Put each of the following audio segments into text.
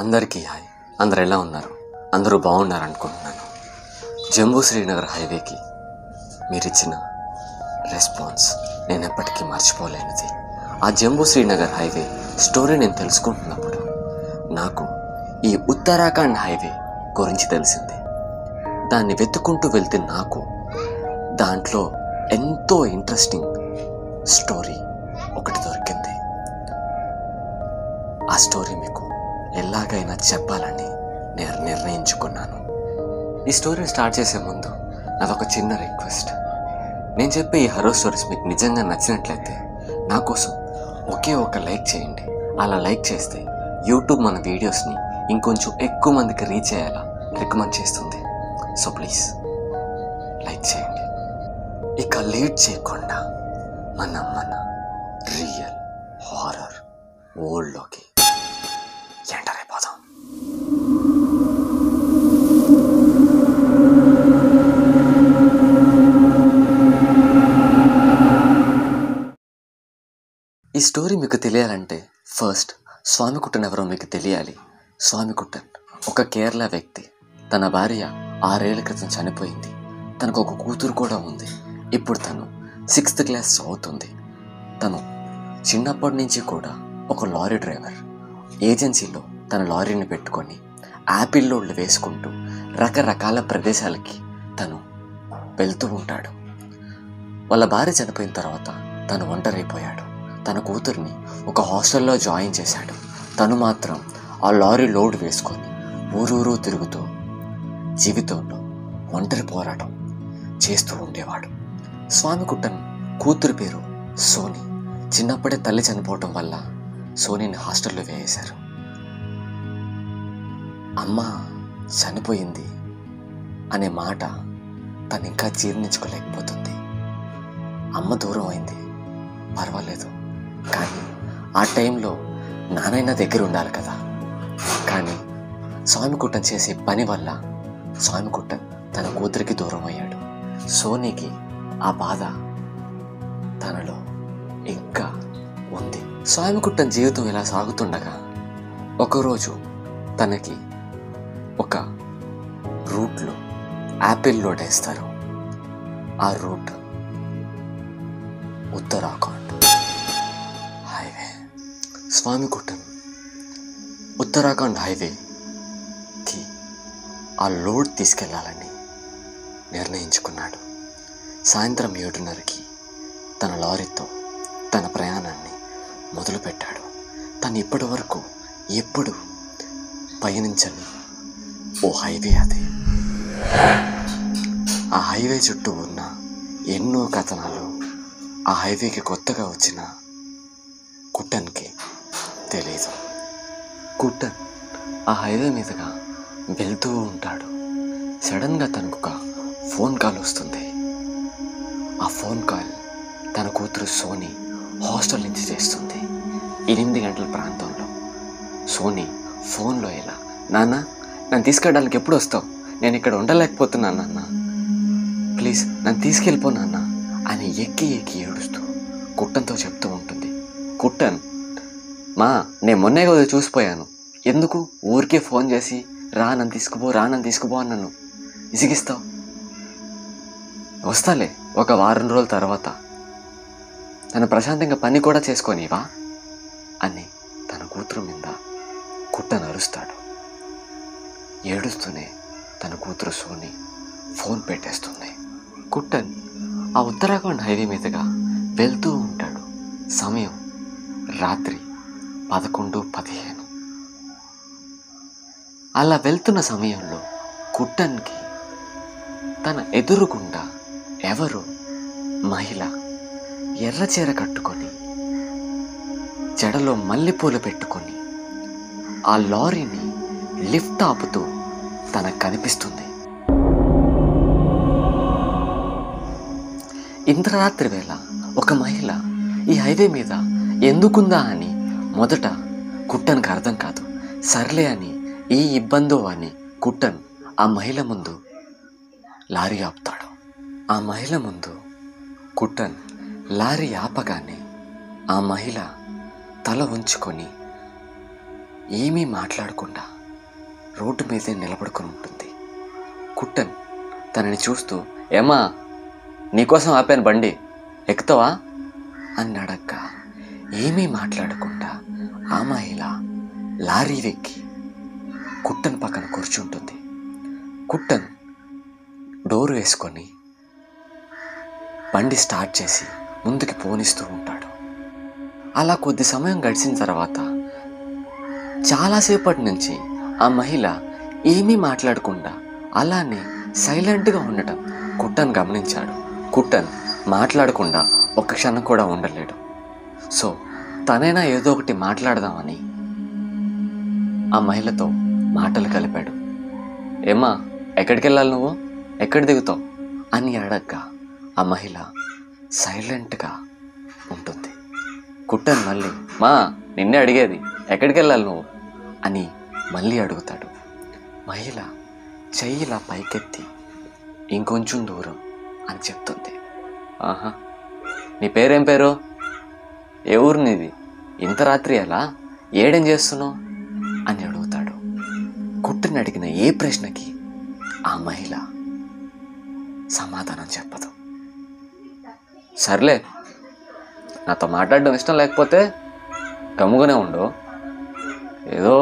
అందరికీ హాయ్. అందరు ఎలా ఉన్నారు? అందరూ బాగున్నారు అనుకుంటున్నాను. జమ్మూ శ్రీనగర్ హైవేకి మీరిచ్చిన రెస్పాన్స్ నేను ఎప్పటికీ మర్చిపోలేనిది. ఆ జమ్మూ శ్రీనగర్ హైవే స్టోరీ నేను తెలుసుకుంటున్నప్పుడు నాకు ఈ ఉత్తరాఖండ్ హైవే గురించి తెలిసింది. దాన్ని వెతుక్కుంటూ వెళ్తే నాకు దాంట్లో ఎంతో ఇంట్రెస్టింగ్ స్టోరీ ఒకటి దొరికింది. ఆ స్టోరీ మీకు ఎలాగైనా చెప్పాలని నేను నిర్ణయించుకున్నాను. ఈ స్టోరీ స్టార్ట్ చేసే ముందు నాదొక చిన్న రిక్వెస్ట్. నేను చెప్పే ఈ హర్రర్ స్టోరీస్ మీకు నిజంగా నచ్చినట్లయితే నా కోసం ఒకే ఒక లైక్ చేయండి. అలా లైక్ చేస్తే యూట్యూబ్ మన వీడియోస్ని ఇంకొంచెం ఎక్కువ మందికి రీచ్ అయ్యేలా రికమెండ్ చేస్తుంది. సో ప్లీజ్ లైక్ చేయండి. ఇక లేట్ చేయకుండా మన రియల్ హారర్ వరల్డ్లోకి ఎంటర్ అయిపోదాం. ఈ స్టోరీ మీకు తెలియాలంటే ఫస్ట్ స్వామికుట్టన్ ఎవరో మీకు తెలియాలి. స్వామికుట్టన్ ఒక కేరళ వ్యక్తి. తన భార్య 6 ఏళ్ల క్రితం చనిపోయింది. తనకు ఒక కూతురు కూడా ఉంది. ఇప్పుడు తను 6th క్లాస్ చదువుతుంది. తను చిన్నప్పటి నుంచి కూడా ఒక లారీ డ్రైవర్. ఏజెన్సీలో తన లారీని పెట్టుకొని యాపిల్ లోడ్లు వేసుకుంటూ రకరకాల ప్రదేశాలకి తను వెళ్తూ ఉంటాడు. వాళ్ళ భార్య చనిపోయిన తర్వాత తను ఒంటరైపోయాడు. తన కూతుర్ని ఒక హాస్టల్లో జాయిన్ చేశాడు. తను మాత్రం ఆ లారీ లోడ్ వేసుకొని ఊరూరు తిరుగుతూ జీవితంలో ఒంటరి పోరాటం చేస్తూ ఉండేవాడు. స్వామికుట్టన్ కూతురు పేరు సోని. చిన్నప్పుడే తల్లి చనిపోవటం వల్ల సోనీని హాస్టల్లో వేసేశారు. అమ్మ చనిపోయింది అనే మాట తను ఇంకా జీర్ణించుకోలేకపోతుంది. అమ్మ దూరం అయింది, పర్వాలేదు, కానీ ఆ టైంలో నానైనా దగ్గర ఉండాలి కదా. కానీ స్వామికుట్టన్ చేసే పని వల్ల స్వామికుట్టన్ తన కూతురికి దూరం అయ్యాడు. సోనీకి ఆ బాధ తనలో ఇంకా ఉంది. స్వామికుట్టన్ జీవితం ఇలా సాగుతుండగా ఒకరోజు తనకి ఒక రూట్లో యాపిల్ లోడ్ వేస్తారు. ఆ రూట్ ఉత్తరాఖండ్ హైవే. స్వామికుట్టన్ ఉత్తరాఖండ్ హైవేకి ఆ లోడ్ తీసుకెళ్లాలని నిర్ణయించుకున్నాడు. సాయంత్రం 7:30కి తన లారీతో తన ప్రయాణాన్ని మొదలుపెట్టాడు. తను ఇప్పటి వరకు ఎప్పుడు పయనించని ఓ హైవే అది. ఆ హైవే చుట్టూ ఉన్న ఎన్నో కథనాలు ఆ హైవేకి కొత్తగా వచ్చిన కుట్టన్కి తెలీదు. కుట్టన్ ఆ హైవే మీదుగా వెళ్తూ ఉంటాడు. సడన్గా తనకు ఒక ఫోన్ కాల్ వస్తుంది. ఆ ఫోన్ కాల్ తన కూతురు సోని హాస్టల్ నుంచి చేస్తుంది. 8 గంటల ప్రాంతంలో సోని ఫోన్లో ఇలా, నాన్న నన్ను తీసుకెళ్ళడానికి ఎప్పుడు వస్తావు? నేను ఇక్కడ ఉండలేకపోతున్నాను నాన్న, ప్లీజ్ నన్ను తీసుకెళ్ళిపో నాన్న అని ఎక్కి ఏడుస్తూ కుట్టన్తో చెప్తూ ఉంటుంది. కుట్టన్, మా నేను మొన్నే కదా చూసిపోయాను, ఎందుకు ఊరికే ఫోన్ చేసి నన్ను తీసుకుపో అని నన్ను ఇసిగిస్తావు? వస్తాలే ఒక వారం రోజుల తర్వాత, తన ప్రశాంతంగా పని కూడా చేసుకోనివా అని తన కూతురు మీద కుట్టన్ అరుస్తాడు. ఏడుస్తూనే తన కూతురు సోని ఫోన్ పెట్టేస్తుంది. కుట్టన్ ఆ ఉత్తరాఖండ్ హైవే మీదుగా వెళ్తూ ఉంటాడు. సమయం రాత్రి 11:15. అలా వెళ్తున్న సమయంలో కుట్టన్కి తన ఎదురుగుండా ఎవరో మహిళ ఎర్రచీర కట్టుకొని జడలో మల్లెపూలు పెట్టుకొని ఆ లారీని లిఫ్ట్ ఆపుతూ తనకు కనిపిస్తుంది. ఇంతరాత్రి వేళ ఒక మహిళ ఈ హైవే మీద ఎందుకుందా అని మొదట కుట్టన్కి అర్థం కాదు. సర్లే అని ఏ ఇబ్బందో అని కుట్టన్ ఆ మహిళ ముందు లారీ ఆపుతాడు. ఆ మహిళ ముందు కుట్టన్ లారీ ఆపగానే ఆ మహిళ తల ఉంచుకొని ఏమీ మాట్లాడకుండా రోడ్డు మీదే నిలబడుకొని ఉంటుంది. కుట్టన్ తనని చూస్తూ, ఏమా నీకోసం ఆపాను, బండి ఎక్కుతావా అని అడగ్గా ఏమీ మాట్లాడకుండా ఆ మహిళ లారీ వెక్కి కుట్టన్ పక్కన కూర్చుంటుంది. కుట్టన్ డోరు వేసుకొని బండి స్టార్ట్ చేసి ముందుకి పోనిస్తూ ఉంటాడు. అలా కొద్ది సమయం గడిచిన తర్వాత చాలాసేపటి నుంచి ఆ మహిళ ఏమీ మాట్లాడకుండా అలానే సైలెంట్గా ఉండటం కుట్టన్ గమనించాడు. కుట్టన్ మాట్లాడకుండా ఒక్క క్షణం కూడా ఉండలేడు. సో తనైనా ఏదో ఒకటి మాట్లాడదామని ఆ మహిళతో మాటలు కలిపాడు. ఏమా ఎక్కడికి వెళ్ళాలి, నువ్వు ఎక్కడ దిగుతావు అని అడగ్గా ఆ మహిళ సైలెంట్గా ఉంటుంది. కుట్టన్ మళ్ళీ, మా నిన్నే అడిగేది, ఎక్కడికి వెళ్ళాలి నువ్వు అని మళ్ళీ అడుగుతాడు. మహిళ చెయ్యిలా పైకెత్తి ఇంకొంచెం దూరం అని చెప్తుంది. ఆహా, నీ పేరేం పేరు, ఏ ఊరు నీది, ఇంత రాత్రి ఎలా, ఏడేం చేస్తున్నావు అని అడుగుతాడు. కుట్టన్ అడిగిన ఏ ప్రశ్నకి ఆ మహిళ సమాధానం చెప్పదు. సర్లే, నాతో మాట్లాడడం ఇష్టం లేకపోతే గమ్ముగానే ఉండు, ఏదో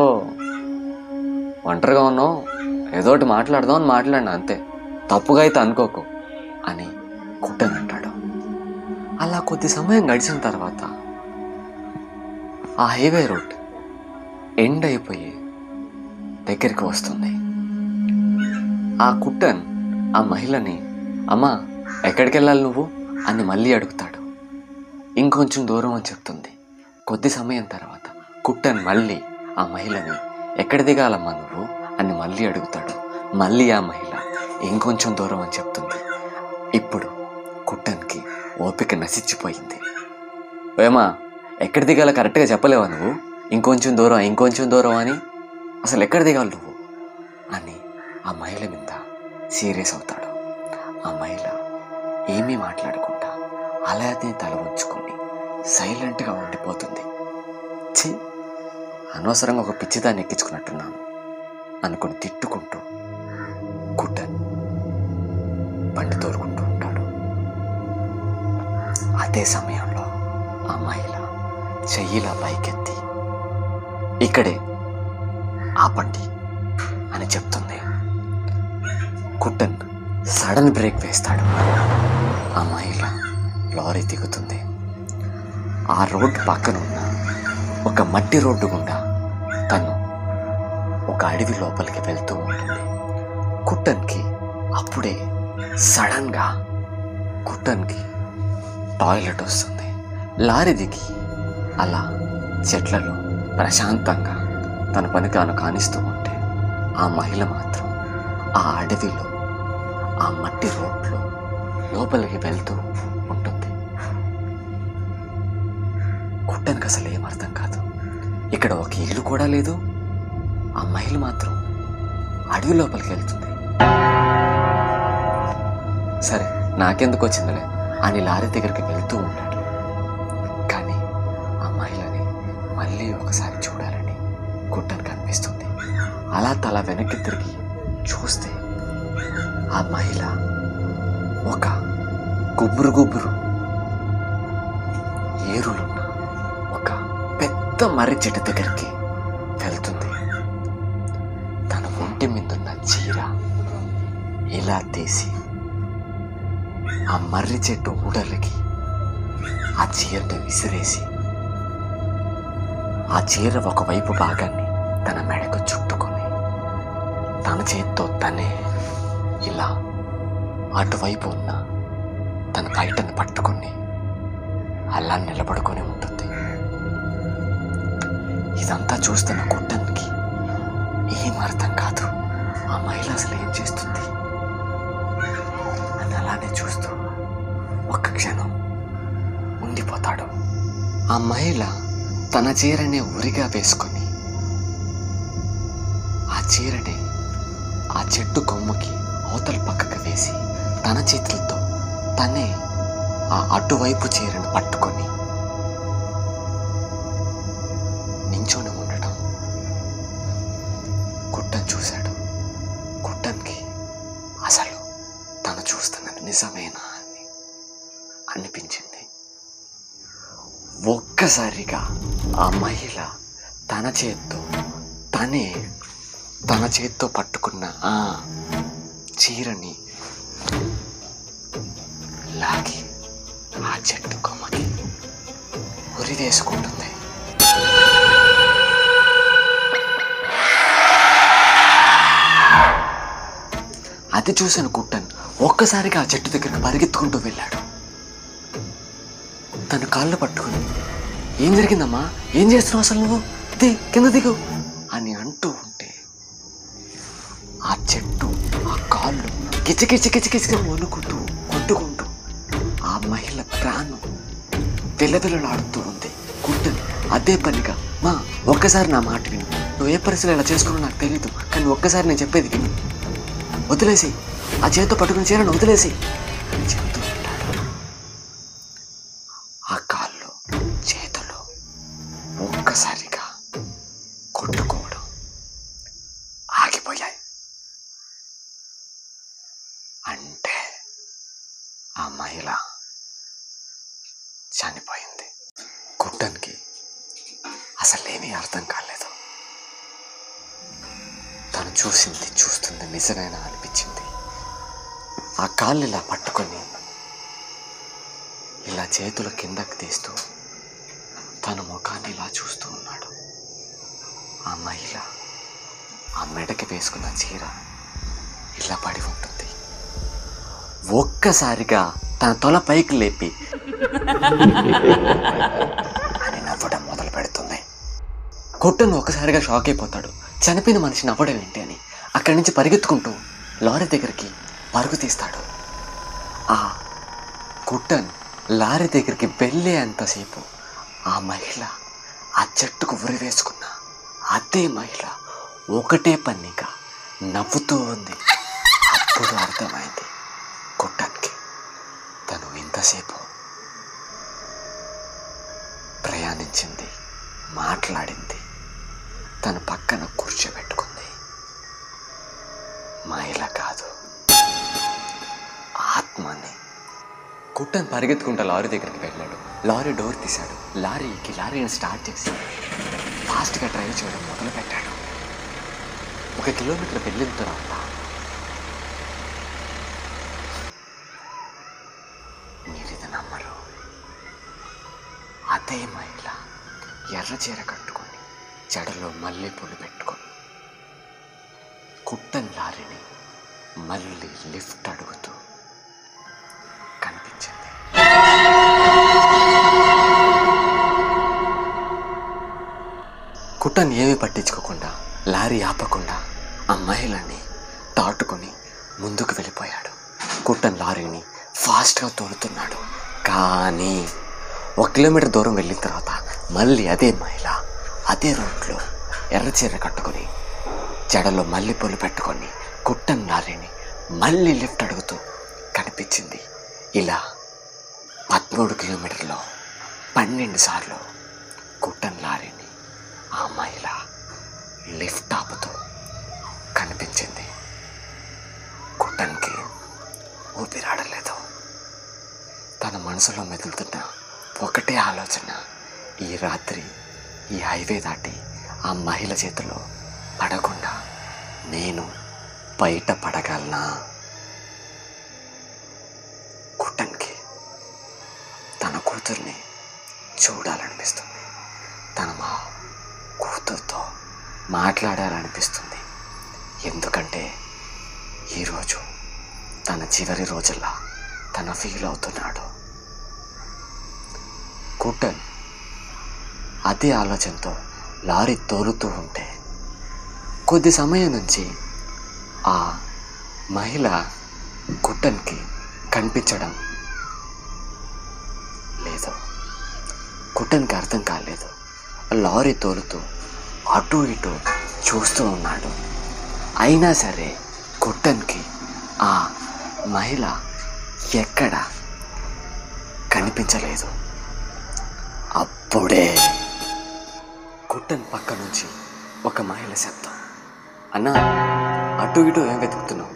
ఒంటరిగా ఉన్నావు, ఏదో ఒకటి మాట్లాడదాం అని మాట్లాడినా అంతే, తప్పుగా అయితే అనుకోకు అని కుట్టన్ అంటాడు. అలా కొద్ది సమయం గడిచిన తర్వాత ఆ హైవే రోడ్ ఎండ్ అయిపోయి దగ్గరికి వస్తుంది. ఆ కుట్టన్ ఆ మహిళని, అమ్మా ఎక్కడికి వెళ్ళాలి నువ్వు అని మళ్ళీ అడుగుతాడు. ఇంకొంచెం దూరం అని చెప్తుంది. కొద్ది సమయం తర్వాత కుట్టన్ మళ్ళీ ఆ మహిళని, ఎక్కడ దిగాలమ్మా నువ్వు అని మళ్ళీ అడుగుతాడు. మళ్ళీ ఆ మహిళ ఇంకొంచెం దూరం అని చెప్తుంది. ఇప్పుడు కుట్టన్కి ఓపిక నశించిపోయింది. ఏమా ఎక్కడ దిగాలో కరెక్ట్గా చెప్పలేవా నువ్వు, ఇంకొంచెం దూరం అని, అసలు ఎక్కడ దిగాలి నువ్వు అని ఆ మహిళ మీద సీరియస్ అవుతాడు. ఆ మహిళ ఏమీ మాట్లాడకుండా అలానే తల ఉంచుకొని సైలెంట్గా ఉండిపోతుంది. ఛీ, అనవసరంగా ఒక పిచ్చిదాన్ని ఎక్కించుకున్నట్టున్నాను అనుకుని తిట్టుకుంటూ కుట్టన్ బండి తోలుకుంటూ ఉంటాడు. అదే సమయంలో ఆ మహిళ చెయ్యిలా పైకెత్తి, ఇక్కడే ఆపండి అని చెప్తుంది. కుట్టన్ సడన్ బ్రేక్ వేస్తాడు. ఆ మహిళ లారీ దిగుతుంది. ఆ రోడ్డు పక్కన ఉన్న ఒక మట్టి రోడ్డు గుండా తను ఒక అడవి లోపలికి వెళ్తూ ఉంటుంది. కుట్టన్కి అప్పుడే సడన్గా కుట్టన్కి టాయిలెట్ వస్తుంది. లారీ దిగి అలా చెట్లలో ప్రశాంతంగా తన పని తాను కానిస్తూ ఉంటే ఆ మహిళ మాత్రం ఆ అడవిలో ఆ మట్టి రోడ్లో లోపలికి వెళ్తూ ఉంటుంది. కుట్టన్కి అసలు ఏం అర్థం కాదు. ఇక్కడ ఒక ఇల్లు కూడా లేదు, ఆ మహిళ మాత్రం అడవి లోపలికి వెళ్తుంది. సరే నాకెందుకు వచ్చిందిలే అని లారీ దగ్గరికి వెళ్తూ ఉంటాడు. కానీ ఆ మహిళని మళ్ళీ ఒకసారి చూడాలని కుట్టన్కి అనిపిస్తుంది. అలా తల వెనక్కి తిరిగి చూస్తే ఆ మహిళ ఒక గుబురు ఏరులున్న ఒక పెద్ద మర్రి చెట్టు దగ్గరికి వెళ్తుంది. తన ఒంటి మీదున్న చీర ఇలా తీసి ఆ మర్రి చెట్టు ఊడలకి ఆ చీరని విసిరేసి ఆ చీర ఒకవైపు భాగాన్ని తన మెడకు చుట్టుకొని తన చేతితో తనే ఇలా అటువైపు ఉన్న తన బయటను పట్టుకొని అలా నిలబడుకొని ఉంటుంది. ఇదంతా చూస్తున్న కుట్టన్కి ఏం అర్థం కాదు. ఆ మహిళ అసలు ఏం చేస్తుంది అని అలానే చూస్తూ ఒక్క క్షణం ఉండిపోతాడు. ఆ మహిళ తన చీరని ఉరిగా వేసుకొని ఆ చీరని ఆ చెట్టు కొమ్మకి అవతల పక్కకు వేసి తన చేతులతో తనే ఆ అటువైపు చీరను పట్టుకొని నించొని ఉండటం కుట్టన్ చూశాడు. కుట్టన్కి అసలు తను చూస్తున్నది నిజమేనా అని అనిపించింది. ఒక్కసారిగా ఆ మహిళ తన చేత్తో పట్టుకున్న ఆ చీరని లాగి ఆ చెట్టు కొమ్మకి ఉరి వేసుకుంటుంది. అది చూసిన కుట్టన్ ఒక్కసారిగా ఆ చెట్టు దగ్గరికి పరిగెత్తుకుంటూ వెళ్ళాడు. తన కాళ్ళు పట్టుకుని, ఏం జరిగిందమ్మా, ఏం చేస్తున్నావు అసలు నువ్వు, కింద దిగు అని అంటూ ఉంటే ఆ చెట్టు ఆ కాళ్ళు కిచకిచకిచకిచగా వణుకుతూ కొట్టుకుంటూ ఆ మహిళ ప్రాణం విలవిలలాడుతూ ఉంది. కుట్టన్ అదే పనిగా, మా ఒక్కసారి నా మాట విను, నువ్వు ఏ పరిస్థితులు ఇలా చేసుకున్నావు నాకు తెలీదు, కానీ ఒక్కసారి నేను చెప్పేది విను, వదిలేసి ఆ చేతితో పట్టుకుని చీరను వదిలేసి అని చెప్తూ ఉంటాడు. ఆ కాళ్ళు చేతులు ఒక్కసారిగా కొట్టుకోవడం ఆగిపోయాయి. అంటే ఆ మహిళ చనిపోయింది. కుట్టన్కి అసలేమీ అర్థం కాలేదు. తను చూస్తుంది నిజమేనా అనిపించింది. ఆ కాళ్ళు ఇలా పట్టుకొని ఇలా చేతులు కిందకి తీస్తూ తన ముఖాన్ని ఇలా చూస్తూ ఉన్నాడు. ఆ మహిళ ఆ మెడకి వేసుకున్న చీర ఇలా పడి ఉంటుంది. ఒక్కసారిగా తన తల పైకి లేపి అని నవ్వడం మొదలు పెడుతుంది. కుట్టన్ ఒక్కసారిగా షాక్ అయిపోతాడు. చనిపోయిన మనిషి నవ్వడం ఏంటి అని అక్కడి నుంచి పరిగెత్తుకుంటూ లారీ దగ్గరికి పరుగు తీస్తాడు. ఆ కుట్టన్ లారీ దగ్గరికి వెళ్ళే అంతసేపు ఆ మహిళ ఆ చెట్టుకు ఉరి వేసుకున్న అదే మహిళ ఒకటే పన్నిగా నవ్వుతూ ఉంది. అప్పుడు అర్థమైంది కుట్టన్కి, తను ఇంతసేపు ప్రయాణించింది, మాట్లాడింది, తన పక్కన కూర్చోబెట్టుకుంది మహిళ కాదు, ఆత్మని. కుట్టన్ పరిగెత్తుకుంటా లారీ దగ్గరికి వెళ్ళాడు. లారీ డోర్ తీశాడు. లారీని స్టార్ట్ చేసి ఫాస్ట్గా డ్రైవ్ చేయడం మొదలు పెట్టాడు. 1 కిలోమీటర్ వెళ్ళిన తర్వాత మీరు ఇది నమ్మరు, అదే మహిళ ఎర్ర చీర కట్టుకొని జడలో మల్లెపూలు పెట్టుకొని కుట్టన్ లారీని మళ్ళీ లిఫ్ట్ అడుగుతూ కనిపించింది. కుట్టన్ ఏమీ పట్టించుకోకుండా లారీ ఆపకుండా ఆ మహిళని దాటుకొని ముందుకు వెళ్ళిపోయాడు. కుట్టన్ లారీని ఫాస్ట్గా తోలుతున్నాడు. కానీ 1 కిలోమీటర్ దూరం వెళ్ళిన తర్వాత మళ్ళీ అదే మహిళ అదే రోడ్లో ఎర్రచీర కట్టుకొని జడలో మల్లెపూలు పెట్టుకొని కుట్టన్ లారీని మళ్ళీ లిఫ్ట్ అడుగుతూ కనిపించింది. ఇలా 13 కిలోమీటర్లో 12 సార్లు కుట్టన్ లారీని ఆ మహిళ లిఫ్ట్ ఆపుతూ కనిపించింది. కుట్టన్కి ఊపిరాడలేదు. తన మనసులో మెదులుతున్న ఒకటే ఆలోచన, ఈ రాత్రి ఈ హైవే దాటి ఆ మహిళ చేతిలో పడకుండా నేను బయట పడగలనా? కుట్టన్కి తన కూతుర్ని చూడాలనిపిస్తుంది. తన కూతురుతో మాట్లాడాలనిపిస్తుంది. ఎందుకంటే ఈరోజు తన చివరి రోజుల్లా తన ఫీల్ అవుతున్నాడు. కుట్టన్ అదే ఆలోచనతో లారీ తోలుతూ ఉంటే కొద్ది సమయం నుంచి ఆ మహిళ కుట్టన్కి కనిపించడం లేదు. కుట్టన్కి అర్థం కాలేదు. లారీ తోలుతూ అటు ఇటు చూస్తూ ఉన్నాడు. అయినా సరే కుట్టన్కి ఆ మహిళ ఎక్కడ కనిపించలేదు. అప్పుడే కుట్టన్ పక్క నుంచి ఒక మహిళ శబ్దం అన్నా, అటు ఇటు ఏం వెతుకుతున్నావు?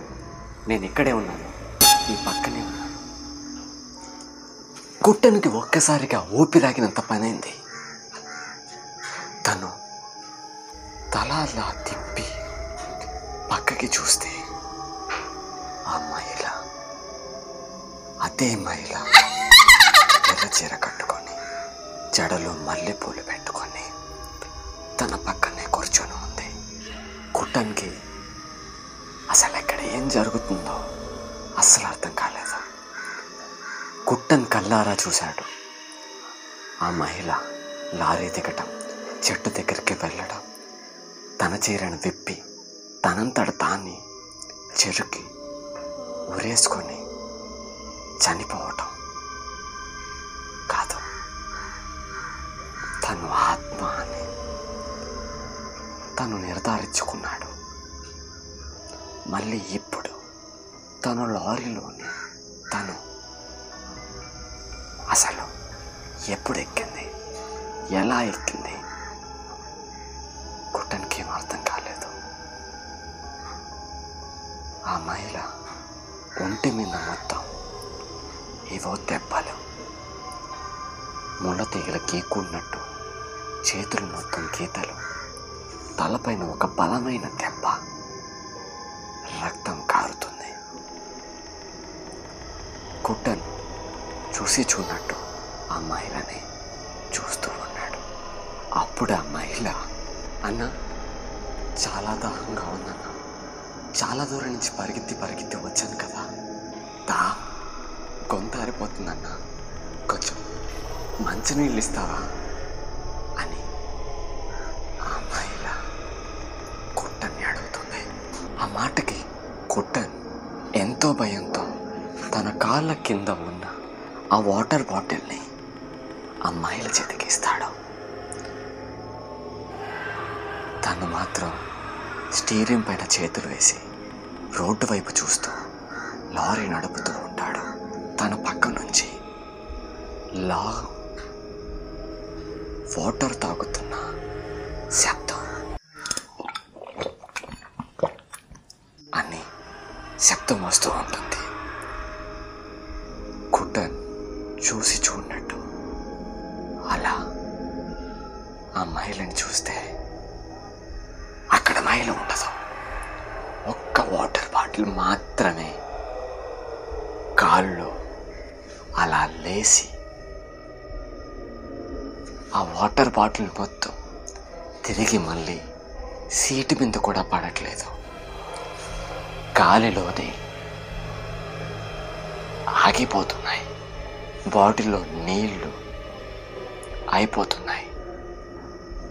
నేను ఇక్కడే ఉన్నాను, నీ పక్కనే ఉన్నాను. కుట్టనికి ఒక్కసారిగా ఊపిరాగినంత పనైంది. తను తల అలా తిప్పి పక్కకి చూస్తే ఆ మహిళ, అదే మహిళ ఎర్ర చీర కట్టుకొని జడలో మల్లెపూలు పెట్టుకొని తన పక్కనే కూర్చొని ఉంది. కుట్టనికి అసలు ఎక్కడ ఏం జరుగుతుందో అస్సలు అర్థం కాలేదు. కుట్టన్ కళ్ళారా చూశాడు. ఆ మహిళ లారీ దిగటం, చెట్టు దగ్గరికి వెళ్ళడం, తన చీరను విప్పి తనంతట తాన్ని చెరుకి ఉరేసుకొని చనిపోవటం కాదు, తను ఆత్మ అని తను నిర్ధారించుకున్నాడు. మళ్ళీ ఇప్పుడు తను లారీలోని తను అసలు ఎప్పుడు ఎక్కింది, ఎలా ఎక్కింది, కుట్టనికి ఏం అర్థం కాలేదు. ఆ మహిళ ఒంటి మీద మొత్తం ఏవో దెబ్బలు, ముళ్ళ తీగల గీకున్నట్టు, చేతులు మొత్తం గీతలు, తలపైన ఒక బలమైన దెబ్బ, రక్తం కారుతుంది. కుట్టన్ చూసి చూడనట్టు ఆ మహిళని చూస్తూ ఉన్నాడు. అప్పుడు ఆ మహిళ, అన్న చాలా దాహంగా ఉందన్న, చాలా దూరం నుంచి పరిగెత్తి వచ్చాను కదా, గొంతు ఆరిపోతుందన్న, కొంచెం మంచినీళ్ళు ఇస్తావా అని ఆ మహిళ కుట్టన్ని అడుగుతుంది. ఆ మాటకి కుట్టన్ ఎంతో భయంతో తన కాళ్ళ కింద ఉన్న ఆ వాటర్ బాటిల్ని ఆ మహిళ చేతికి ఇస్తాడు. తను మాత్రం స్టీరింగ్ పైన చేతులు వేసి రోడ్డు వైపు చూస్తూ లారీ నడుపుతూ ఉంటాడు. తన పక్క నుంచి వాటర్ తాగుతున్న శబ్దం అని శబ్దం వస్తూ ఉంటుంది. కుట్టన్ చూసి చూడనట్టు అలా ఆ మహిళని చూస్తే అక్కడ మహిళ ఉండదు. ఒక్క వాటర్ బాటిల్ మాత్రమే కాళ్ళు అలా లేసి ఆ వాటర్ బాటిల్ మొత్తం తిరిగి మళ్ళీ సీటు మీద కూడా పడట్లేదు. గాలిలోనే ఆగిపోతున్నాయి. బాటిల్లో నీళ్లు అయిపోతున్నాయి.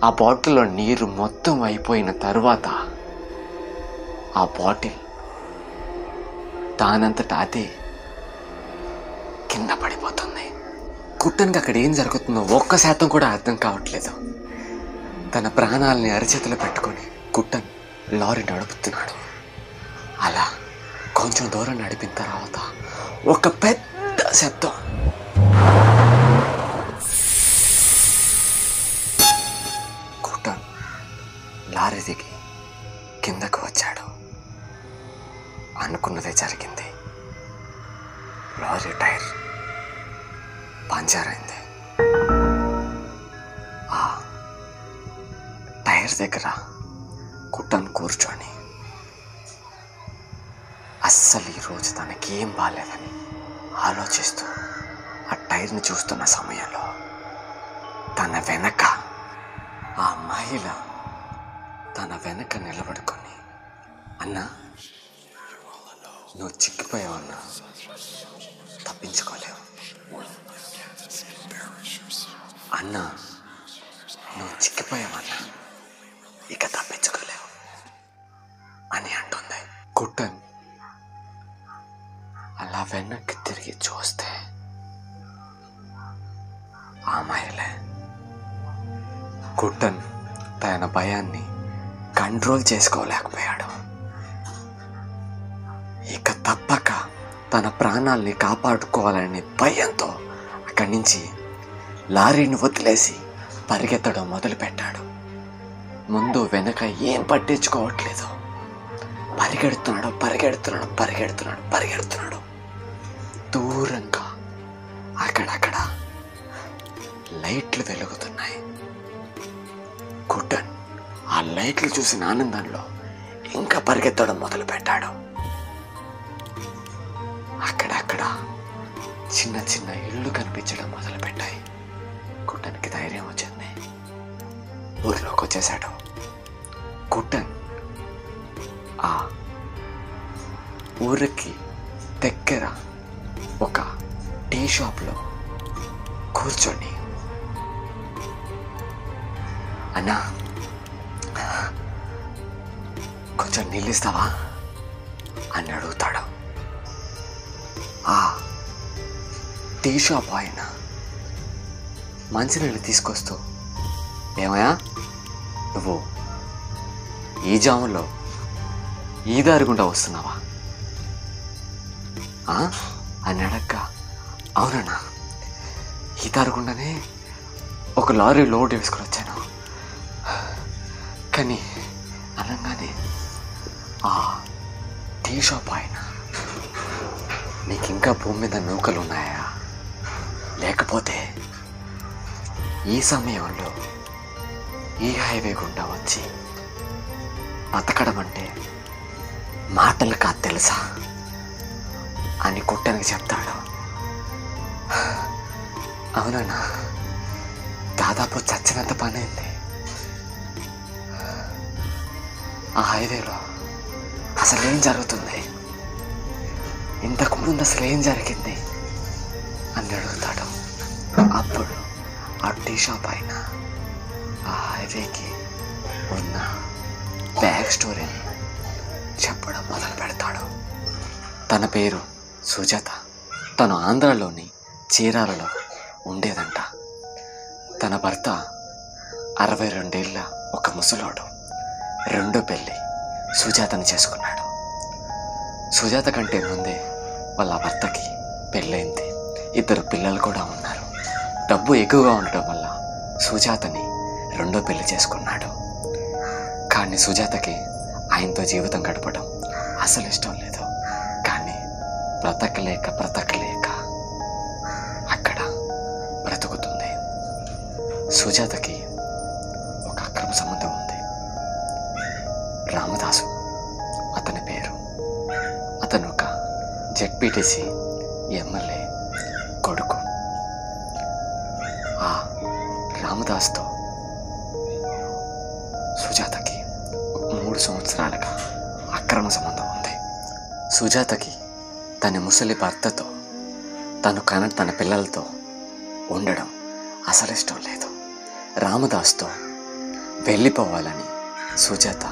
ఆ బాటిల్లో నీరు మొత్తం అయిపోయిన తర్వాత ఆ బాటిల్ దానంతట అదే కింద పడిపోతుంది. కుట్టనికి అక్కడ ఏం జరుగుతుందో 1% కూడా అర్థం కావట్లేదు. తన ప్రాణాలని అరచేతిలో పెట్టుకొని కుట్టన్ లారీ నడుపుతున్నాడు. అలా కొంచెం దూరం నడిపిన తర్వాత ఒక పెద్ద శబ్దం. కుట్టన్ లారీ దిగి కిందకు వచ్చాడు. అనుకున్నదే జరిగింది. లారీ టైర్ పంచర్ అయింది. ఆ టైర్ దగ్గర కుట్టన్ కూర్చొని అస్సలు ఈరోజు తనకేం బాగాలేదని ఆలోచిస్తూ ఆ టైర్ని చూస్తున్న సమయంలో తన వెనక ఆ మహిళ తన వెనక నిలబడుకొని, అన్నా నువ్వు చిక్కిపోయావన్నా, తప్పించుకోలేవు. అన్నా నువ్వు చిక్కిపోయావన్నా, ఇక తప్పించుకోలేవు అని అంటుంది. కుట్టన్ అలా వెనక్కి తిరిగి చూస్తే ఆ మహిళే. కుట్టన్ తన భయాన్ని కంట్రోల్ చేసుకోలేకపోయాడు. ఇక తప్పక తన ప్రాణాల్ని కాపాడుకోవాలనే భయంతో అక్కడి నుంచి లారీని వదిలేసి పరిగెత్తడం మొదలుపెట్టాడు. ముందు వెనక ఏం పట్టించుకోవట్లేదు. పరిగెడుతున్నాడు పరిగెడుతున్నాడు పరిగెడుతున్నాడు పరిగెడుతున్నాడు. దూరంగా అక్కడక్కడ లైట్లు వెలుగుతున్నాయి. గుడ్డన్ ఆ లైట్లు చూసిన ఆనందంలో ఇంకా పరిగెత్తడం మొదలు పెట్టాడు. అక్కడక్కడ చిన్న చిన్న ఇళ్ళు కనిపించడం మొదలు పెట్టాయి. గుడ్డన్కి ధైర్యం వచ్చింది. ఊరిలోకి వచ్చేసాడు. గుడ్డన్ ఆ ఊరికి దగ్గర ఒక టీ షాప్లో కూర్చొని, అన్నా కొంచెం నీళ్ళు ఇస్తావా అని అడుగుతాడు. ఆ టీ షాప్ ఆయన మంచినీళ్ళు తీసుకొస్తూ, ఏమయ్యా నువ్వు ఈ జాములో ఈ దారి గుండా వస్తున్నావా అని అడగ్గా, అవునన్నా ఈ దారి గుండానే ఒక లారీ లోడ్ వేసుకొని వచ్చాను. కానీ అనగానే ఆ టీ షాప్ ఆయన, నీకు ఇంకా భూమి మీద నౌకలు ఉన్నాయా? లేకపోతే ఈ సమయంలో ఈ హైవే గుండా వచ్చి బతకడం అంటే మాటలు కాదు తెలుసా అని గుడ్డనికి చెప్తాడు. అవునన్నా దాదాపు చచ్చినంత పని అయింది. ఆ హైవేలో అసలు ఏం జరుగుతుంది, ఇంతకు ముందు అసలు ఏం జరిగింది అని అడుగుతాడు. అప్పుడు ఆ టీ షాప్ ఆయన ఆ హైవేకి ఉన్న బ్యాక్ స్టోరీని చెప్పడం మొదలు పెడతాడు. తన పేరు సుజాత. తను ఆంధ్రాలోని చీరాలలో ఉండేదంట. తన భర్త 62 ఏళ్ళ ఒక ముసలోడు. రెండో పెళ్ళి సుజాతని చేసుకున్నాడు. సుజాత కంటే ముందే వాళ్ళ భర్తకి పెళ్ళైంది. 2 పిల్లలు కూడా ఉన్నారు. డబ్బు ఎక్కువగా ఉండటం వల్ల సుజాతని రెండో పెళ్లి చేసుకున్నాడు. కానీ సుజాతకి ఆయనతో జీవితం గడపడం అసలు ఇష్టం లేదు. కానీ బ్రతకలేక అక్కడ బ్రతుకుతుంది. సుజాతకి ఒక అక్రమ సంబంధం ఉంది. రామదాసు అతని పేరు. అతను ఒక జెడ్పీటీసీ ఎమ్మెల్యే కొడుకు. ఆ రామదాస్తో సుజాతకి 3 సంవత్సరాలుగా అక్రమ సంబంధం ఉంది. సుజాతకి తన ముసలి భర్తతో తన పిల్లలతో ఉండడం అసలు ఇష్టం లేదు. రామదాస్తో వెళ్ళిపోవాలని సుజాత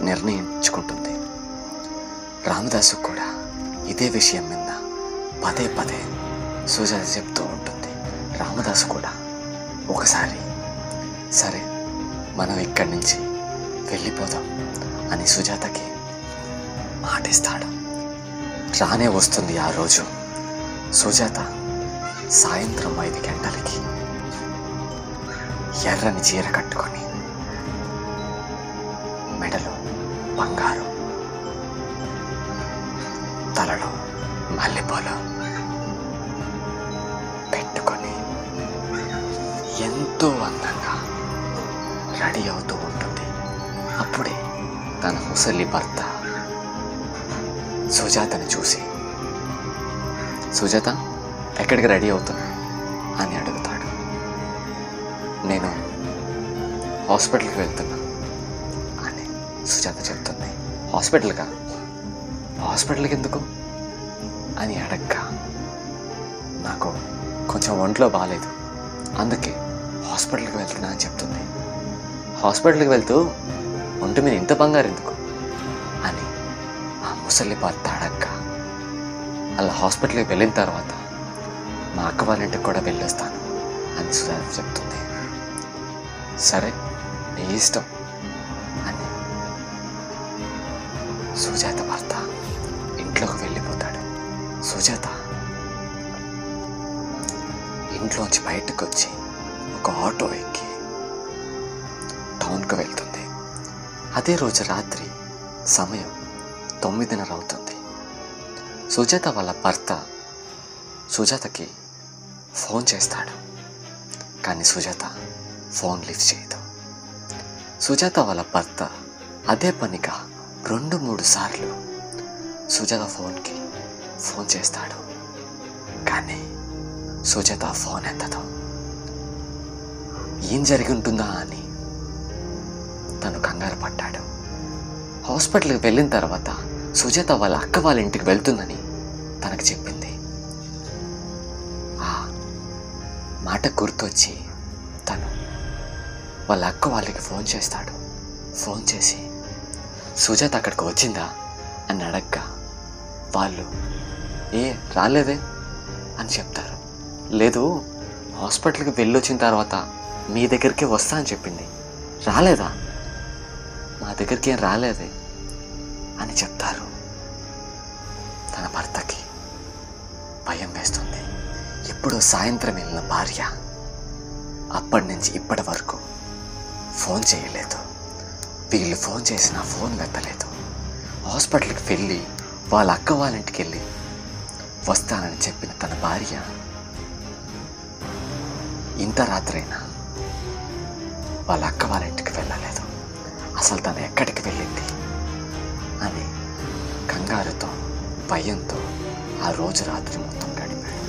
నిర్ణయించుకుంటుంది. రామదాసు కూడా ఇదే విషయం మీద పదే సుజాత చెప్తూ ఉంటుంది. రామదాసు కూడా ఒకసారి సరే మనం ఇక్కడి నుంచి వెళ్ళిపోదాం అని సుజాతకి మాటిస్తాడు. రానే వస్తుంది ఆ రోజు. సుజాత సాయంత్రం 5 గంటలకి ఎర్రని చీర కట్టుకొని, మెడలో బంగారం, తలలో మల్లెపూలు పెట్టుకొని ఎంతో అందంగా రెడీ అవుతూ ఉంటుంది. అప్పుడే తన ముసలి భర్త సుజాతని చూసి, సుజాత ఎక్కడికి రెడీ అవుతున్నా అని అడుగుతాడు. నేను హాస్పిటల్కి వెళ్తున్నా అని సుజాత చెప్తుంది. హాస్పిటల్కి ఎందుకు అని అడగ్గా, నాకు కొంచెం ఒంట్లో బాగాలేదు, అందుకే హాస్పిటల్కి వెళ్తున్నా అని చెప్తుంది. హాస్పిటల్కి వెళ్తూ ఒంటి మీద ఇంత బంగారు ఎందుకు అని ఆ ముసలి భర్త అడగ్గా, అలా హాస్పిటల్కి వెళ్ళిన తర్వాత మా అక్క వాళ్ళ ఇంటికి కూడా వెళ్ళొస్తాను అని సుజాత చెప్తుంది. సరే నీ ఇష్టం అని సుజాత భర్త ఇంట్లోకి వెళ్ళిపోతాడు. సుజాత ఇంట్లోంచి బయటకు వచ్చి ఒక ఆటో ఎక్కి టౌన్కి వెళ్తుంది. అదే రోజు రాత్రి సమయం 9:30 అవుతుంది. సుజాత వాళ్ళ భర్త సుజాతకి ఫోన్ చేస్తాడు, కానీ సుజాత ఫోన్ లిఫ్ట్ చేయదు. సుజాత వాళ్ళ భర్త అదే పనిగా 2-3 సార్లు సుజాత ఫోన్కి ఫోన్ చేస్తాడు, కానీ సుజాత ఫోన్ ఎత్తదు. ఏం జరిగి ఉంటుందా అని తను కంగారు పడ్డాడు. హాస్పిటల్కి వెళ్ళిన తర్వాత సుజాత వాళ్ళ అక్క వాళ్ళ ఇంటికి వెళ్తుందని తనకు చెప్పింది. ఆ మాట గుర్తొచ్చి తను వాళ్ళ అక్క వాళ్ళకి ఫోన్ చేస్తాడు. ఫోన్ చేసి సుజాత అక్కడికి వచ్చిందా అని అడగ్గా వాళ్ళు రాలేదే అని చెప్తారు. లేదు, హాస్పిటల్కి వెళ్ళొచ్చిన తర్వాత మీ దగ్గరికి వస్తా అని చెప్పింది. రాలేదా? మా దగ్గరికి ఏం రాలేదే అని చెప్తారు. తన భర్తకి భయం వేస్తుంది. ఇప్పుడు సాయంత్రం వెళ్ళిన భార్య అప్పటి నుంచి ఇప్పటి వరకు ఫోన్ చేయలేదు. వీళ్ళు ఫోన్ చేసినా ఫోన్ ఎత్తలేదు. హాస్పిటల్కి వెళ్ళి వాళ్ళ అక్క వాళ్ళ ఇంటికి వెళ్ళి వస్తానని చెప్పిన తన భార్య ఇంత రాత్రైనా వాళ్ళ అక్క వాళ్ళ ఇంటికి వెళ్ళలేదు. అసలు తను ఎక్కడికి వెళ్ళింది అని కంగారుతో భయంతో ఆ రోజు రాత్రి మొత్తం గడిపాడు.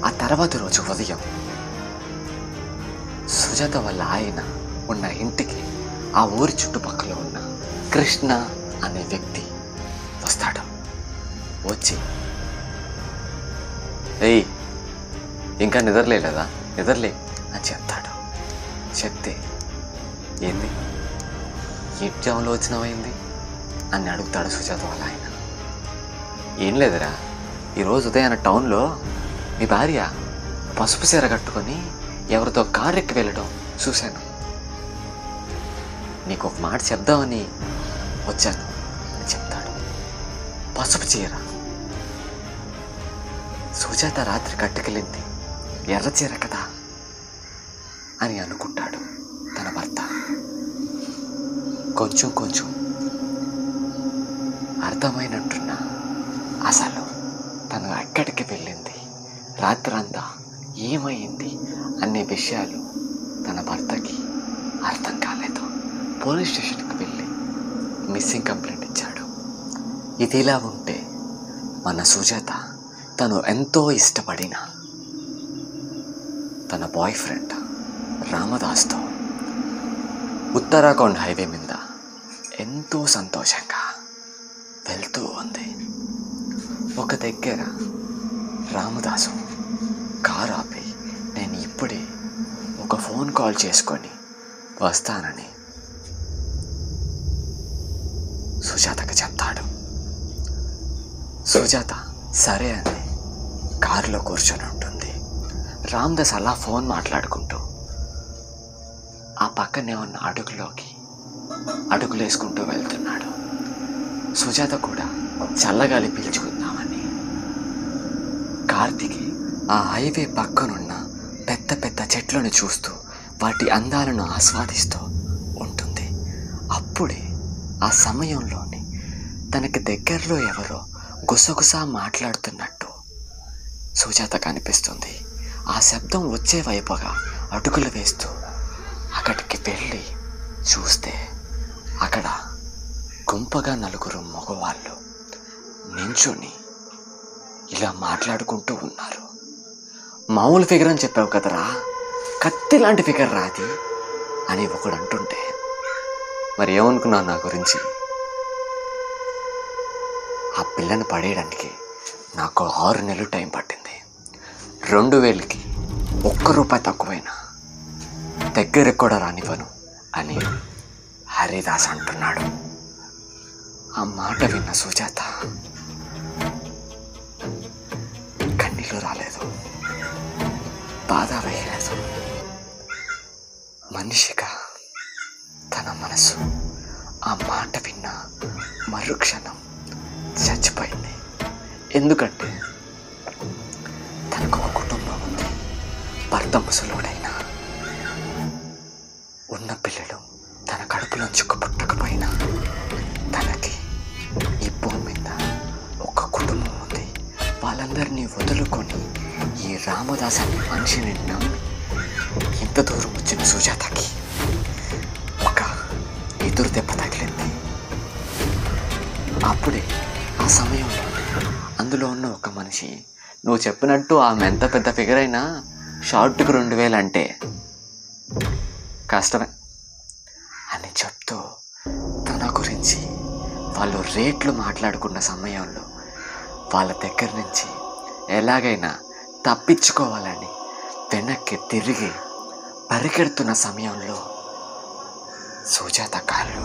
ఆ తర్వాత రోజు ఉదయం సుజాత వాళ్ళ ఆయన ఉన్న ఇంటికి ఆ ఊరి చుట్టుపక్కల ఉన్న కృష్ణ అనే వ్యక్తి వస్తాడు. వచ్చి ఏయ్ ఇంకా నిద్రలేదా, నిద్రలే అని చెప్తాడు. చెప్తే ఏంది ఈ జాములో వచ్చినామైంది అని అడుగుతాడు సుజాత వాళ్ళ ఆయన. ఏం లేదురా, ఈరోజు ఉదయాన టౌన్లో మీ భార్య పసుపు చీర కట్టుకొని ఎవరితో కారు ఎక్కి వెళ్ళడం చూశాను. నీకు ఒక మాట చెప్దామని వచ్చాను అని చెప్తాడు. పసుపు చీర సుజాత రాత్రి కట్టుకెళ్ళింది ఎర్ర చీర కదా అని అనుకుంటాడు తన భర్త. కొంచెం కొంచెం అర్థమైనట్టున్నా అసలు తను ఎక్కడికి వెళ్ళింది, రాత్రంతా ఏమైంది అనే విషయాలు తన భర్తకి అర్థం కాలేదు. పోలీస్ స్టేషన్కి వెళ్ళి మిస్సింగ్ కంప్లైంట్ ఇచ్చాడు. ఇదిలా ఉంటే మన సుజాత తను ఎంతో ఇష్టపడిన తన బాయ్ ఫ్రెండ్ రామదాస్తో ఉత్తరాఖండ్ హైవే మీద ఎంతో సంతోషంగా వెళ్తూ ఉంది. ఒక దగ్గర రామదాసు కారు ఆపి నేను ఇప్పుడే ఒక ఫోన్ కాల్ చేసుకొని వస్తానని సుజాతకు చెప్తాడు. సుజాత సరే అని కారులో కూర్చొని ఉంటుంది. రామదాస్ అలా ఫోన్ మాట్లాడుకుంటూ ఆ పక్కనే ఉన్న అడుగులు వేసుకుంటూ వెళ్తున్నాడు. సుజాత కూడా చల్లగాలి పీల్చుకుందామని కార్తీకి ఆ హైవే పక్కనున్న పెద్ద పెద్ద చెట్లను చూస్తూ వాటి అందాలను ఆస్వాదిస్తూ ఉంటుంది. అప్పుడే ఆ సమయంలోనే తనకి దగ్గరలో ఎవరో గుసగుసా మాట్లాడుతున్నట్టు సుజాత కనిపిస్తుంది. ఆ శబ్దం వచ్చే వైపుగా అడుగులు వేస్తూ అక్కడికి వెళ్ళి చూస్తే అక్కడ గుంపగా 4 మగవాళ్ళు నించుని ఇలా మాట్లాడుకుంటూ ఉన్నారు. మామూలు ఫిగర్ అని చెప్పావు కదరా, కత్తి లాంటి ఫిగర్ రాది అని ఒకడు అంటుంటే మరి ఏమనుకున్నాను నా గురించి? ఆ పిల్లని పడేయడానికి నాకు 6 నెలలు టైం పట్టింది. 2000కి ₹1 తక్కువైనా దగ్గరకు కూడా రానివ్వను అని హరిదాస్ అంటున్నాడు. ఆ మాట విన్న సుజాత కన్నీళ్ళు రాలేదు, బాధ వేయలేదు. మనిషిగా తన మనసు ఆ మాట విన్న మరుక్షణం చచ్చిపోయింది. ఎందుకంటే తనకు ఒక కుటుంబం ఉంది. భర్త ముసలోడైనా ఉన్న పిల్లలు తన కడుపులోంచి పుట్టకపోయినా తనకి ఈ వాళ్ళందరినీ వదులుకొని ఈ రామదాస్ అనే మనిషిని నమ్మి ఇంత దూరం వచ్చిన సుజాతకి ఒక ఎదురు దెబ్బ తగిలింది. అప్పుడే ఆ సమయంలో అందులో ఉన్న ఒక మనిషి, నువ్వు చెప్పినట్టు ఆమె ఎంత పెద్ద ఫిగర్ అయినా షార్ట్కి 2000 అంటే కష్టమే అని చెప్తూ తన గురించి వాళ్ళు రేట్లు మాట్లాడుకున్న సమయంలో వాళ్ళ దగ్గర నుంచి ఎలాగైనా తప్పించుకోవాలని వెనక్కి తిరిగి పరిగెడుతున్న సమయంలో సుజాత కాళ్ళు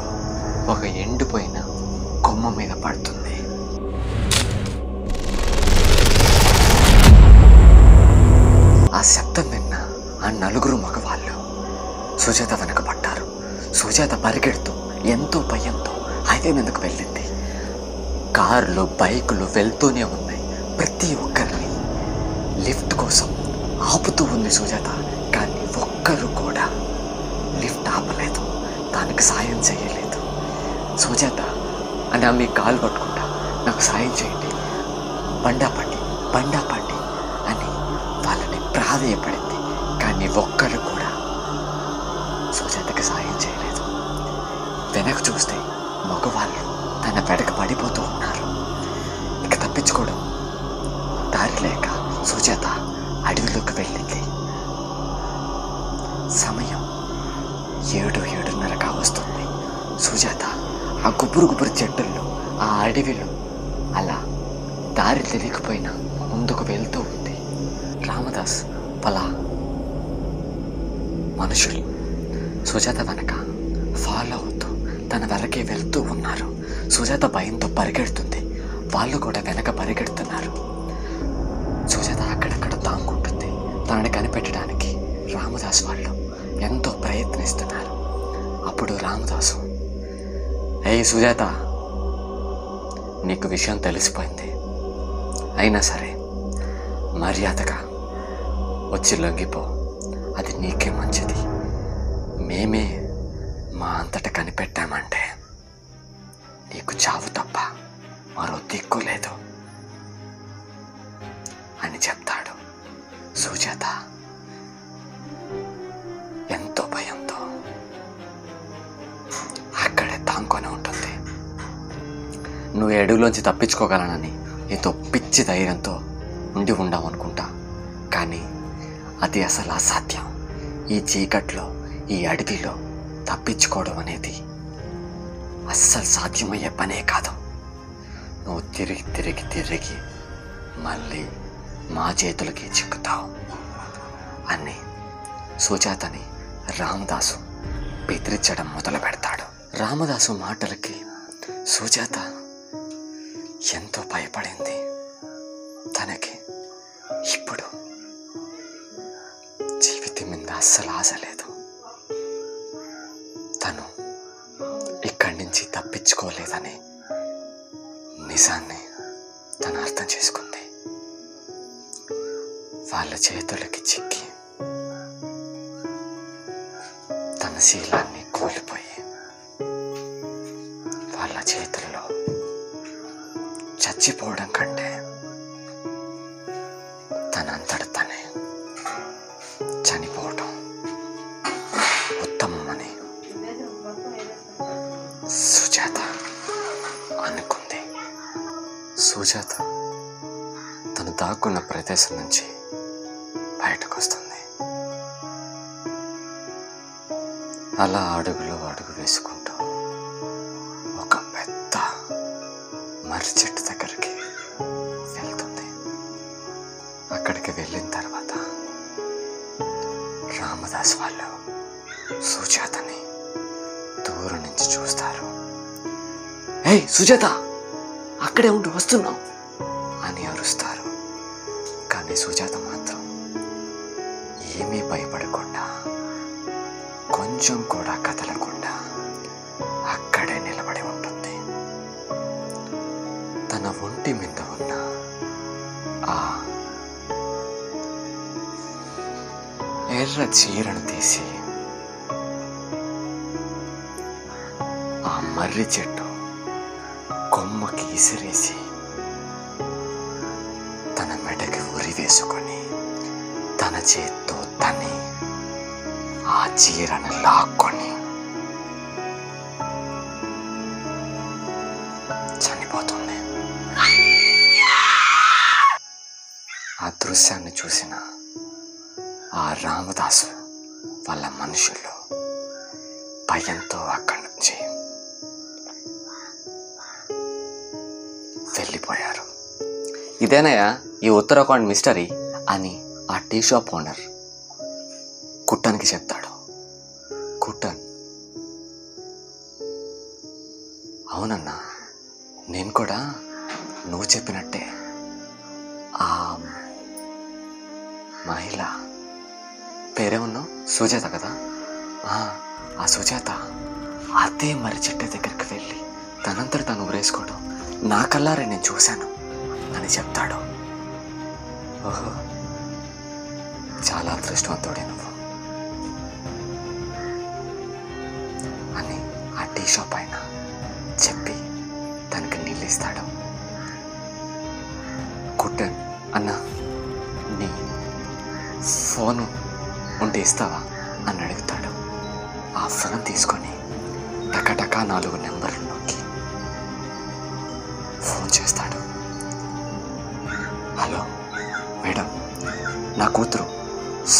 ఒక ఎండిపోయిన కొమ్మ మీద పడుతుంది. ఆ శబ్దం విన్న ఆ 4 మగవాళ్ళు సుజాత వెనక పడ్డారు. సుజాత పరిగెడుతూ ఎంతో భయంతో హైవే మీదకు వెళ్ళింది. కార్లు, బైకులు వెళ్తూనే ఉన్నాయి. ప్రతి ఒక్కరిని లిఫ్ట్ కోసం ఆపుతూ ఉంది సుజాత. కానీ ఒక్కరు కూడా లిఫ్ట్ ఆపలేదు, దానికి సాయం చేయలేదు. సుజాత అని ఆమె కాలు పట్టుకుంటా, నాకు సాయం చేయండి, బండాపండి అని వాళ్ళని ప్రాధేయపడింది. కానీ ఒక్కరు కూడా సుజాతకి సాయం చేయలేదు. వెనక్కి చూస్తే మగవాళ్ళు తన వెనక పడిపోతూ ఉన్నారు. ఇక తప్పించుకోవడం దారి లేక సుజాత అడవిలోకి వెళ్ళింది. సమయం 7-7:30 కావస్తుంది. సుజాత ఆ గుబురు చెట్టుల్లో, ఆ అడవిలో అలా దారి తెలియకపోయినా ముందుకు వెళ్తూ ఉంది. రామదాస్ వాళ్ళ మనుషులు సుజాత వెనక ఫాలో అవుతూ తన వెనకే వెళ్తూ ఉన్నారు. సుజాత భయంతో పరిగెడుతుంది, వాళ్ళు కూడా వెనక పరిగెడుతున్నారు. సుజాత అక్కడక్కడ దాంగుంటుంది. తనని కనిపెట్టడానికి రామదాస్ వాళ్ళు ఎంతో ప్రయత్నిస్తున్నారు. అప్పుడు రామదాసు, ఏయ్ సుజాత, నీకు విషయం తెలిసిపోయింది, అయినా సరే మర్యాదగా వచ్చి లొంగిపో, అది నీకే మంచిది. మేమే మా అంతట కనిపెట్టామంటే నీకు చావు తప్ప మరో దిక్కు లేదు అని చెప్తాడు. సుజాత ఎంతో భయంతో అక్కడే తాంకొని ఉంటుంది. నువ్వు అడవిలోంచి తప్పించుకోగలనని ఎంతో పిచ్చి ధైర్యంతో ఉండి ఉండామనుకుంటా, కానీ అది అసలు అసాధ్యం. ఈ చీకట్లో, ఈ అడవిలో తప్పించుకోవడం అనేది అస్సలు సాధ్యమయ్యే పనే కాదు. నువ్వు తిరిగి మళ్ళీ మా చేతులకి చిక్కుతావు అని సుజాతని రామదాసు బెదిరించడం మొదలు పెడతాడు. రామదాసు మాటలకి సుజాత ఎంతో భయపడింది. తనకి ఇప్పుడు జీవితం మీద అస్సలు ఆశ లేదు. తను ఇక్కడి నుంచి తప్పించుకోలేదని నిజాన్ని తను అర్థం చేసుకుంది. వాళ్ళ చేతులకి చిక్కి తన శీలాన్ని కోల్పోయి వాళ్ళ చేతుల్లో చచ్చిపోవడం కంటే తనంతట తనే చనిపోవటం ఉత్తమమని సుజాత అనుకుంది. సుజాత తను దాక్కున్న ప్రదేశం నుంచి బయటకు వస్తుంది. అలా అడుగులో అడుగు వేసుకుంటూ ఒక పెద్ద మర్రి చెట్టు దగ్గరికి వెళ్తుంది. అక్కడికి వెళ్ళిన తర్వాత రామదాస్ వాళ్ళు సుజాతని దూరం నుంచి చూస్తారు. ఏయ్ సుజాత, అక్కడే ఉండి వస్తున్నాం అని అరుస్తారు. కానీ సుజాత మాత్రం ఏమీ భయపడకుండా, కొంచెం కూడా కదలకుండా అక్కడే నిలబడి ఉంటుంది. తన ఒంటి మీద ఉన్న ఆ ఎర్ర చీరను తీసి ఆ మర్రి చెట్టు కొమ్మకి ఇసిరేసి తన చేసుకొని తన చేత్తో తన్ని ఆ చీరను లాక్కొని చనిపోతుంది. ఆ దృశ్యాన్ని చూసిన ఆ రామదాసు వాళ్ళ మనుషులు భయంతో అక్కడి నుంచి వెళ్ళిపోయారు. ఇదేనయ్యా ఈ ఉత్తరాఖండ్ మిస్టరీ అని ఆ టీ షాప్ ఓనర్ కుట్టన్కి చెప్తాడు. కుట్టన్, అవునన్నా, నేను కూడా నువ్వు చెప్పినట్టే ఆ మహిళ పేరేమన్నావు? సుజాత కదా? ఆ సుజాత అదే మర్రి చెట్టు దగ్గరికి వెళ్ళి తనంతట తను ఊరేసుకోవడం నా కల్లారే నేను చూశాను అని చెప్తాడు. ఓహో, చాలా అదృష్టవంతుడే నువ్వు అని ఆ టీ షాప్ ఆయన చెప్పి తనకి నీళ్ళిస్తాడు. కుట్టన్, అన్నా నీ ఫోను ఉంటే ఇస్తావా అని అడుగుతాడు. ఆ ఫోన్ తీసుకొని టకటకా 4 నెంబర్లు నొక్కి ఫోన్ చేస్తాడు. హలో మేడం, నా కూతురు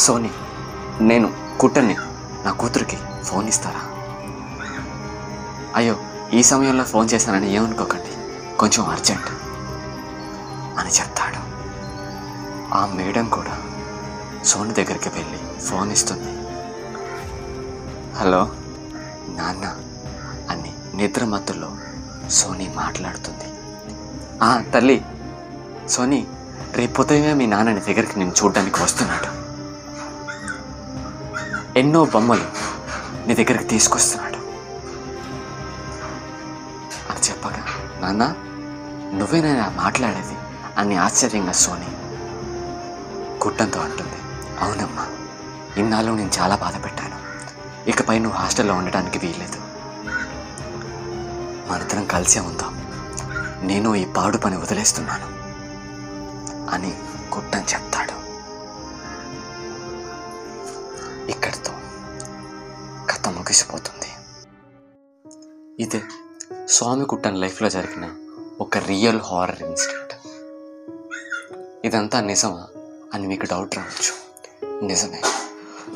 సోనీ, నేను కుట్టన్ని, నా కూతురికి ఫోన్ ఇస్తారా? అయ్యో, ఈ సమయంలో ఫోన్ చేశానని ఏమనుకోకండి, కొంచెం అర్జెంట్ అని చెప్తాడు. ఆ మేడం కూడా సోనీ దగ్గరికి వెళ్ళి ఫోన్ ఇస్తుంది. హలో నాన్న అని నిద్ర మత్తులో సోనీ మాట్లాడుతుంది. తల్లి సోనీ, రేపు ఉదయమే మీ నాన్న నీ దగ్గరికి నేను చూడడానికి వస్తున్నాడు. ఎన్నో బొమ్మలు నీ దగ్గరికి తీసుకొస్తున్నాడు అని చెప్పగా, నాన్న నువ్వేనా మాట్లాడేది అని ఆశ్చర్యంగా సోనీ కుట్టంతో అంటుంది. అవునమ్మా, ఇన్నాళ్ళు నేను చాలా బాధ పెట్టాను. ఇకపై నువ్వు హాస్టల్లో ఉండడానికి వీల్లేదు. మనిద్దరం కలిసే ఉందాం. నేను ఈ పాడు పని వదిలేస్తున్నాను అని కుట్టన్ చెప్తాడు. ఇక్కడితో కథ ముగిసిపోతుంది. ఇదే స్వామి కుట్టన్ లైఫ్లో జరిగిన ఒక రియల్ హారర్ ఇన్సిడెంట్. ఇదంతా నిజమా అని మీకు డౌట్ రావచ్చు. నిజమే.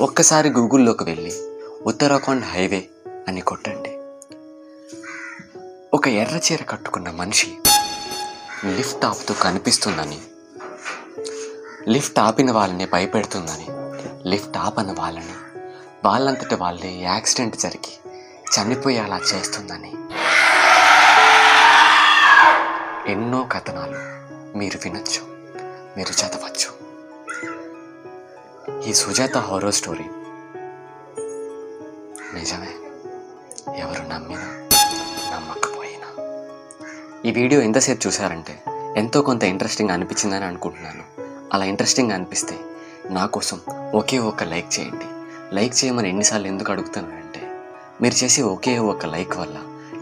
ఒక్కసారి గూగుల్లోకి వెళ్ళి ఉత్తరాఖండ్ హైవే అని కొట్టండి. ఒక ఎర్ర చీర కట్టుకున్న మనిషి లిఫ్ట్ ఆపుతూ కనిపిస్తుందని, లిఫ్ట్ ఆపిన వాళ్ళని భయపెడుతుందని, లిఫ్ట్ ఆపని వాళ్ళని వాళ్ళంతటి వాళ్ళే యాక్సిడెంట్ జరిగి చనిపోయేలా చేస్తుందని ఎన్నో కథనాలు మీరు వినొచ్చు, మీరు చదవచ్చు. ఈ సుజాత హారర్ స్టోరీ నిజమే. ఎవరు నమ్మినా నమ్మకపోయినా ఈ వీడియో ఎంతసేపు చూసారంటే ఎంతో కొంత ఇంట్రెస్టింగ్ అనిపించిందని అనుకుంటున్నాను. అలా ఇంట్రెస్టింగ్ అనిపిస్తే నా కోసం ఒకే ఒక లైక్ చేయండి. లైక్ చేయమని ఎన్నిసార్లు ఎందుకు అడుగుతున్నానంటే, మీరు చేసే ఒకే ఒక లైక్ వల్ల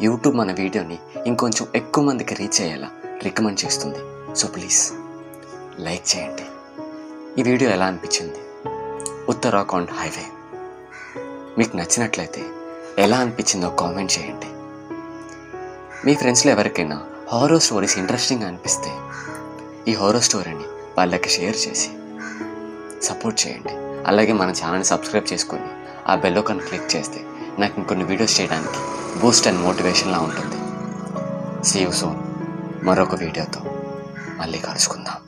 యూట్యూబ్ మన వీడియోని ఇంకొంచెం ఎక్కువ మందికి రీచ్ అయ్యేలా రికమెండ్ చేస్తుంది. సో ప్లీజ్ లైక్ చేయండి. ఈ వీడియో ఎలా అనిపించింది? ఉత్తరాఖండ్ హైవే మీకు నచ్చినట్లయితే ఎలా అనిపించిందో కామెంట్ చేయండి. మీ ఫ్రెండ్స్లో ఎవరికైనా హారర్ స్టోరీస్ ఇంట్రెస్టింగ్ అనిపిస్తే ఈ హారర్ స్టోరీని వాళ్ళకి షేర్ చేసి సపోర్ట్ చేయండి. అలాగే మన ఛానల్ని సబ్స్క్రైబ్ చేసుకొని ఆ బెల్ ఐకాన్ క్లిక్ చేస్తే నాకు ఇంకొన్ని వీడియోస్ చేయడానికి బూస్ట్ అండ్ మోటివేషన్లా ఉంటుంది. See you soon. మరొక వీడియోతో మళ్ళీ కలుసుకుందాం.